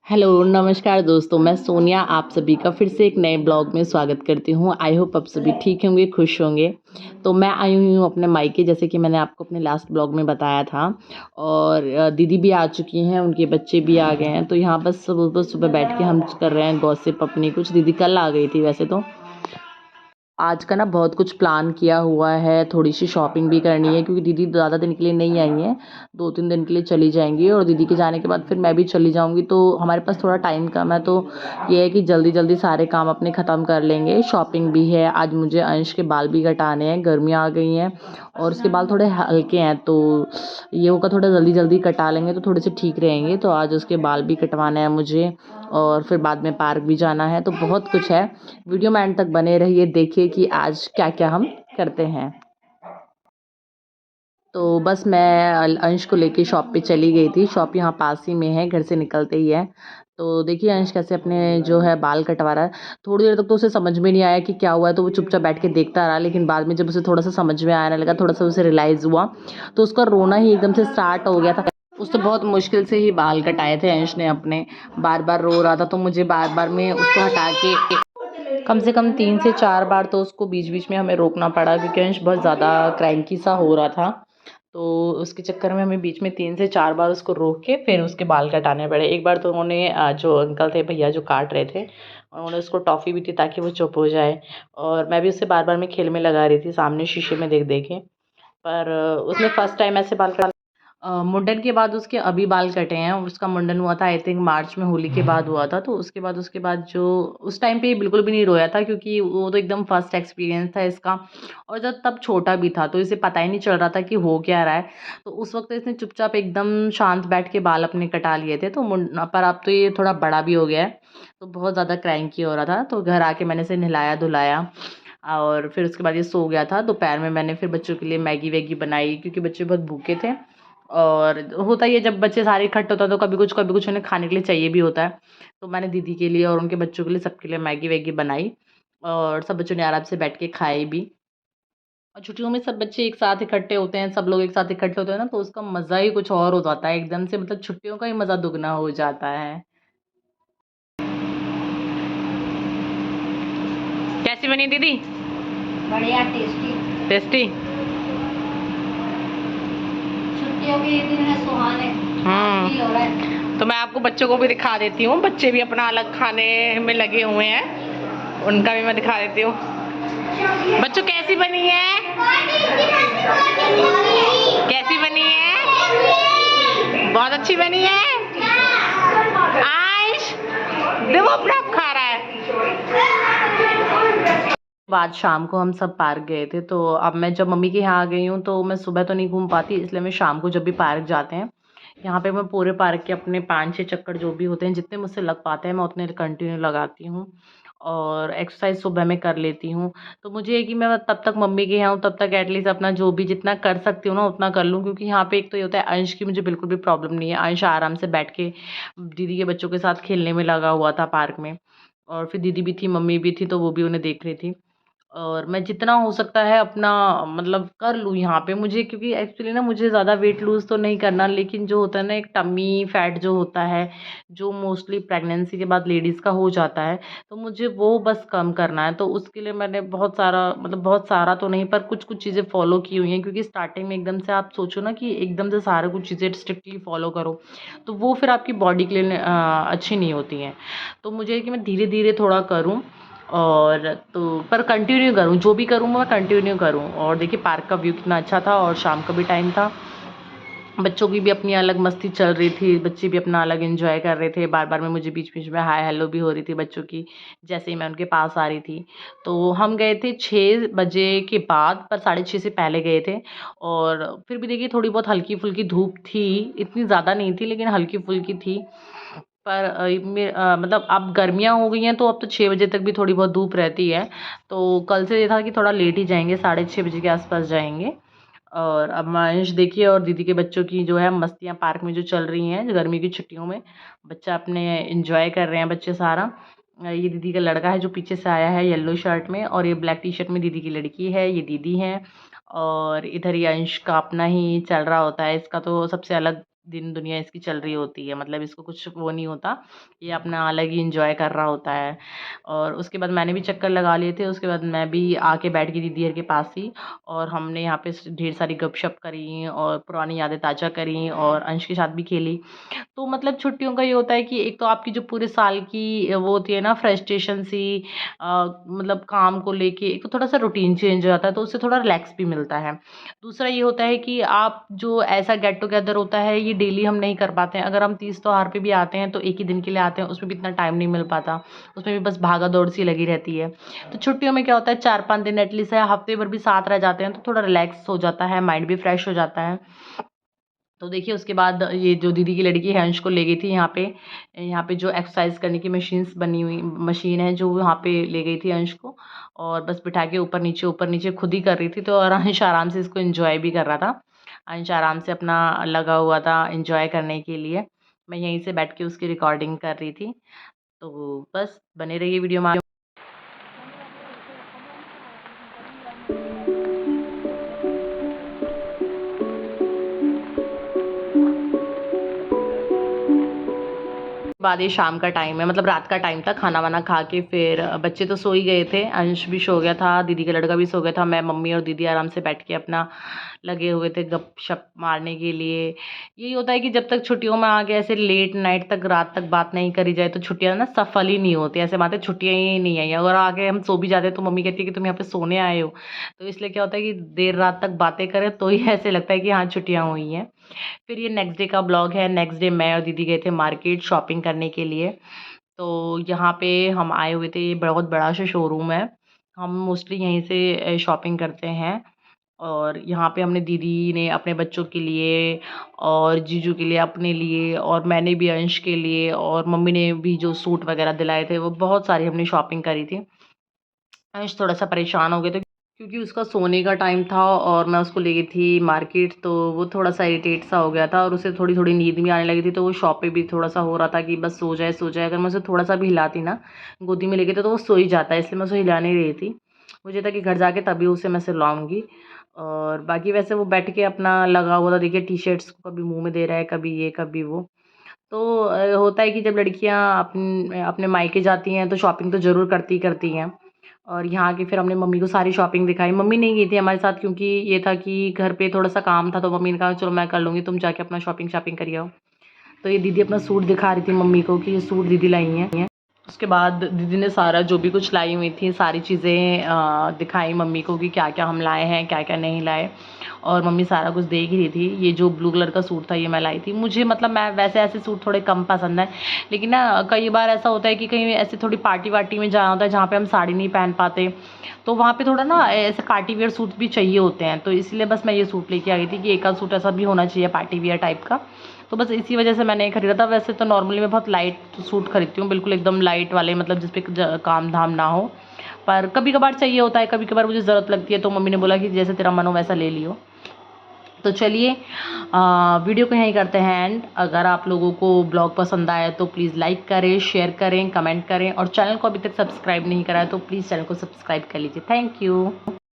Hello, नमस्कार दोस्तों, मैं सोनिया आप सभी का फिर से एक नए ब्लॉग में स्वागत करती हूँ। आई होप आप सभी ठीक होंगे, खुश होंगे। तो मैं आई हुई हूँ अपने मायके, जैसे कि मैंने आपको अपने लास्ट ब्लॉग में बताया था। और दीदी भी आ चुकी हैं, उनके बच्चे भी आ गए हैं। तो यहाँ बस सुबह सुबह बैठ के हम कर रहे हैं गॉसिप अपनी। कुछ दीदी कल आ गई थी वैसे तो। आज का ना बहुत कुछ प्लान किया हुआ है, थोड़ी सी शॉपिंग भी करनी है क्योंकि दीदी ज़्यादा दिन के लिए नहीं आई हैं, 2-3 दिन के लिए चली जाएंगी और दीदी के जाने के बाद फिर मैं भी चली जाऊंगी। तो हमारे पास थोड़ा टाइम कम है, तो ये है कि जल्दी जल्दी सारे काम अपने ख़त्म कर लेंगे। शॉपिंग भी है, आज मुझे अंश के बाल भी कटाने हैं, गर्मियाँ आ गई हैं और उसके बाल थोड़े हल्के हैं, तो ये होगा थोड़ा जल्दी जल्दी कटा लेंगे तो थोड़े से ठीक रहेंगे। तो आज उसके बाल भी कटवाने हैं मुझे और फिर बाद में पार्क भी जाना है, तो बहुत कुछ है। वीडियो में एंड तक बने रहिए, देखिए कि आज क्या क्या हम करते हैं। तो बस मैं अंश को लेके शॉप पे चली गई थी। शॉप यहाँ पास ही में है, घर से निकलते ही है। तो देखिए अंश कैसे अपने जो है बाल कटवा रहा है। थोड़ी देर तक तो उसे समझ में नहीं आया कि क्या हुआ है, तो वो चुपचाप बैठ के देखता रहा। लेकिन बाद में जब उसे थोड़ा सा समझ में आने लगा, थोड़ा सा उसे रियलाइज़ हुआ, तो उसका रोना ही एकदम से स्टार्ट हो गया था। उसने बहुत मुश्किल से ही बाल कटाए थे अंश ने अपने। बार बार रो रहा था, तो मुझे बार बार में उसको हटा के कम से कम 3 से 4 बार तो उसको बीच बीच में हमें रोकना पड़ा, क्योंकि अंश बहुत ज़्यादा क्रैंकी सा हो रहा था। तो उसके चक्कर में हमें बीच में 3 से 4 बार उसको रोक के फिर उसके बाल कटाने पड़े। एक बार तो उन्होंने जो अंकल थे, भैया जो काट रहे थे, उन्होंने उसको टॉफ़ी भी दी ताकि वो चुप हो जाए। और मैं भी उससे बार बार में खेल में लगा रही थी सामने शीशे में देख देख के। पर उसने फर्स्ट टाइम ऐसे बाल कटा। मुंडन के बाद उसके अभी बाल कटे हैं। उसका मुंडन हुआ था आई थिंक मार्च में, होली के बाद हुआ था। तो उसके बाद जो उस टाइम पे बिल्कुल भी नहीं रोया था, क्योंकि वो तो एकदम फर्स्ट एक्सपीरियंस था इसका। और जब तब छोटा भी था, तो इसे पता ही नहीं चल रहा था कि हो क्या रहा है। तो उस वक्त इसने चुपचाप एकदम शांत बैठ के बाल अपने कटा लिए थे। तो पर अब तो ये थोड़ा बड़ा भी हो गया है, तो बहुत ज़्यादा क्रैंकी हो रहा था। तो घर आके मैंने इसे नहलाया धुलाया और फिर उसके बाद ये सो गया था। दोपहर में मैंने फिर बच्चों के लिए मैगी वैगी बनाई, क्योंकि बच्चे बहुत भूखे थे। और होता ही है, जब बच्चे सारे इकट्ठे होता है तो कभी कुछ उन्हें खाने के लिए चाहिए भी होता है। तो मैंने दीदी के लिए और उनके बच्चों के लिए, सबके लिए मैगी वैगी बनाई और सब बच्चों ने आराम से बैठ के खाई भी। और छुट्टियों में सब बच्चे एक साथ इकट्ठे होते हैं, सब लोग एक साथ इकट्ठे होते हैं ना, तो उसका मज़ा ही कुछ और हो जाता है एकदम से। मतलब छुट्टियों का ही मज़ा दुगना हो जाता है। कैसी बनी दीदी? बढ़िया टेस्टी। टेस्टी। छुट्टियों के ये दिन है सुहाने। फील हो रहा है। तो मैं आपको बच्चों को भी दिखा देती हूँ। बच्चे भी अपना अलग खाने में लगे हुए हैं, उनका भी मैं दिखा देती हूँ। बच्चों कैसी बनी है? कैसी बनी है? बहुत अच्छी बनी है। आइश देखो अपना आप खा रहा है। बाद शाम को हम सब पार्क गए थे। तो अब मैं जब मम्मी के यहाँ आ गई हूँ, तो मैं सुबह तो नहीं घूम पाती, इसलिए मैं शाम को जब भी पार्क जाते हैं, यहाँ पे मैं पूरे पार्क के अपने 5-6 चक्कर जो भी होते हैं, जितने मुझसे लग पाते हैं, मैं उतने कंटिन्यू लगाती हूँ। और एक्सरसाइज सुबह में कर लेती हूँ। तो मुझे है कि मैं तब तक मम्मी के यहाँ हूँ, तब तक एटलीस्ट अपना जो भी जितना कर सकती हूँ ना उतना कर लूँ, क्योंकि यहाँ पे एक तो ये होता है, अंश की मुझे बिल्कुल भी प्रॉब्लम नहीं है। अंश आराम से बैठ के दीदी के बच्चों के साथ खेलने में लगा हुआ था पार्क में। और फिर दीदी भी थी, मम्मी भी थी, तो वो भी उन्हें देख रही थी। और मैं जितना हो सकता है अपना मतलब कर लूँ यहाँ पे मुझे, क्योंकि एक्चुअली ना मुझे ज़्यादा वेट लूज़ तो नहीं करना, लेकिन जो होता है ना एक टमी फैट जो होता है, जो मोस्टली प्रेगनेंसी के बाद लेडीज़ का हो जाता है, तो मुझे वो बस कम करना है। तो उसके लिए मैंने बहुत सारा, मतलब बहुत सारा तो नहीं, पर कुछ कुछ चीज़ें फॉलो की हुई हैं, क्योंकि स्टार्टिंग में एकदम से आप सोचो ना कि एकदम से सारा कुछ चीज़ें स्ट्रिक्टली फॉलो करो, तो वो फिर आपकी बॉडी के लिए अच्छी नहीं होती हैं। तो मुझे है कि मैं धीरे धीरे थोड़ा करूँ और तो पर कंटिन्यू करूँ, जो भी करूँ मैं कंटिन्यू करूँ। और देखिए पार्क का व्यू कितना अच्छा था और शाम का भी टाइम था। बच्चों की भी अपनी अलग मस्ती चल रही थी, बच्चे भी अपना अलग एंजॉय कर रहे थे। बार बार में मुझे बीच बीच में हाय हेलो भी हो रही थी बच्चों की, जैसे ही मैं उनके पास आ रही थी। तो हम गए थे 6 बजे के बाद, पर 6:30 से पहले गए थे। और फिर भी देखिए थोड़ी बहुत हल्की फुल्की धूप थी, इतनी ज़्यादा नहीं थी लेकिन हल्की फुल्की थी। पर मतलब अब गर्मियाँ हो गई हैं, तो अब तो 6 बजे तक भी थोड़ी बहुत धूप रहती है। तो कल से ये था कि थोड़ा लेट ही जाएंगे, 6:30 बजे के आसपास जाएंगे। और अब अंश देखिए और दीदी के बच्चों की जो है मस्तियाँ पार्क में जो चल रही हैं गर्मी की छुट्टियों में, बच्चा अपने एंजॉय कर रहे हैं बच्चे सारा। ये दीदी का लड़का है जो पीछे से आया है येलो शर्ट में, और ये ब्लैक टी शर्ट में दीदी की लड़की है, ये दीदी हैं। और इधर ये अंश का अपना ही चल रहा होता है, इसका तो सबसे अलग दिन दुनिया इसकी चल रही होती है, मतलब इसको कुछ वो नहीं होता, ये अपना अलग ही एंजॉय कर रहा होता है। और उसके बाद मैंने भी चक्कर लगा लिए थे, उसके बाद मैं भी आके बैठ गई दीदी के पास ही, और हमने यहाँ पे ढेर सारी गपशप करी और पुरानी यादें ताज़ा करी और अंश के साथ भी खेली। तो मतलब छुट्टियों का ये होता है कि एक तो आपकी जो पूरे साल की वो होती है ना फ्रस्ट्रेशन सी, मतलब काम को लेके एक तो थोड़ा सा रूटीन चेंज हो जाता है, तो उससे थोड़ा रिलैक्स भी मिलता है। दूसरा ये होता है कि आप जो ऐसा गेट टुगेदर होता है ये डेली हम नहीं कर पाते हैं। अगर हम तीज त्योहार पे भी आते हैं तो एक ही दिन के लिए आते हैं, उसमें भी इतना टाइम नहीं मिल पाता, उसमें भी बस भागा दौड़ सी लगी रहती है। तो छुट्टियों में क्या होता है 4-5 दिन एटलीस्ट है, हफ्ते भर भी साथ रह जाते हैं तो थोड़ा रिलैक्स हो जाता है, माइंड भी फ्रेश हो जाता है। तो देखिए उसके बाद ये जो दीदी की लड़की है अंश को ले गई थी यहाँ पे जो एक्सरसाइज करने की बनी हुई मशीन है, जो वहाँ पे ले गई थी अंश को, और बस बिठा के ऊपर नीचे खुद ही कर रही थी। तो और अंश आराम से इसको एंजॉय भी कर रहा था। अंश आराम से अपना लगा हुआ था एंजॉय करने के लिए। मैं यहीं से बैठ के उसकी रिकॉर्डिंग कर रही थी। तो बस बने रहिए वीडियो में। बाद ये शाम का टाइम है, मतलब रात का टाइम था, खाना वाना खा के फिर बच्चे तो सो ही गए थे, अंश भी सो गया था, दीदी का लड़का भी सो गया था। मैं, मम्मी और दीदी आराम से बैठ के अपना लगे हुए थे गप-शप मारने के लिए। यही होता है कि जब तक छुट्टियों में आके ऐसे लेट नाइट तक, रात तक बात नहीं करी जाए तो छुट्टियाँ ना सफल ही नहीं होती। ऐसे बातें छुट्टियाँ ही नहीं आई, अगर आके हम सो भी जाते हैं तो मम्मी कहती है कि तुम यहाँ पे सोने आए हो। तो इसलिए क्या होता है कि देर रात तक बातें करें तो ही ऐसे लगता है कि हाँ छुट्टियाँ हुई हैं। फिर ये नेक्स्ट डे का ब्लॉग है। नेक्स्ट डे मैं और दीदी गए थे मार्केट शॉपिंग करने के लिए। तो यहाँ पे हम आए हुए थे, ये बहुत बड़ा सा शोरूम है। हम मोस्टली यहीं से शॉपिंग करते हैं। और यहाँ पे हमने, दीदी ने अपने बच्चों के लिए और जीजू के लिए, अपने लिए, और मैंने भी अंश के लिए, और मम्मी ने भी जो सूट वगैरह दिलाए थे वो बहुत सारी हमने शॉपिंग करी थी। अंश थोड़ा-सा परेशान हो गए थे क्योंकि उसका सोने का टाइम था और मैं उसको ले गई थी मार्केट, तो वो थोड़ा-सा इरिटेट सा हो गया था और उसे थोड़ी-थोड़ी नींद भी आने लगी थी। तो वो शॉप पे भी थोड़ा-सा हो रहा था कि बस सो जाए, सो जाए। अगर मैं उसे थोड़ा-सा भी हिलाती ना, गोदी में लेके तो वो सो ही जाता है, इसलिए मैं उसे हिला नहीं रही थी। मुझे था कि घर जाके तभी उसे मैं सुलाऊँगी। और बाकी वैसे वो बैठ के अपना लगा हुआ था, देखिए टी-शर्ट्स को कभी मुँह में दे रहा है, कभी ये, कभी वो। तो होता है कि जब लड़कियाँ अपने मायके जाती हैं तो शॉपिंग तो ज़रूर करती करती हैं। और यहाँ आके फिर हमने मम्मी को सारी शॉपिंग दिखाई। मम्मी नहीं गई थी हमारे साथ क्योंकि ये था कि घर पे थोड़ा-सा काम था, तो मम्मी ने कहा चलो मैं कर लूँगी, तुम जाके अपना शॉपिंग करी आओ। तो ये दीदी अपना सूट दिखा रही थी मम्मी को कि ये सूट दीदी लाई हैं। उसके बाद दीदी ने सारा जो भी कुछ लाई हुई थी सारी चीज़ें दिखाई मम्मी को कि क्या-क्या हम लाए हैं, क्या-क्या नहीं लाए। और मम्मी सारा कुछ देख ही रही थी। ये जो ब्लू कलर का सूट था ये मैं लाई थी। मुझे, मतलब मैं वैसे ऐसे सूट थोड़े कम पसंद हैं, लेकिन ना कई बार ऐसा होता है कि कहीं ऐसे थोड़ी पार्टी-वार्टी में जाना होता है जहाँ पे हम साड़ी नहीं पहन पाते, तो वहाँ पे थोड़ा ना ऐसे पार्टी वियर सूट भी चाहिए होते हैं। तो इसलिए बस मैं ये सूट लेके आ गई थी कि एक आध सूट ऐसा भी होना चाहिए पार्टी वियर टाइप का। तो बस इसी वजह से मैंने खरीदा था। वैसे तो नॉर्मली मैं बहुत लाइट सूट खरीदती हूँ, बिल्कुल एकदम लाइट वाले, मतलब जिस पे काम धाम ना हो। पर कभी कभार चाहिए होता है, कभी कभार मुझे ज़रूरत लगती है, तो मम्मी ने बोला कि जैसे तेरा मन हो वैसा ले लियो। तो चलिए वीडियो को यहीं करते हैं एंड। अगर आप लोगों को ब्लॉग पसंद आया तो प्लीज़ लाइक करें, शेयर करें, कमेंट करें, और चैनल को अभी तक सब्सक्राइब नहीं करा है तो प्लीज़ चैनल को सब्सक्राइब कर लीजिए। Thank you.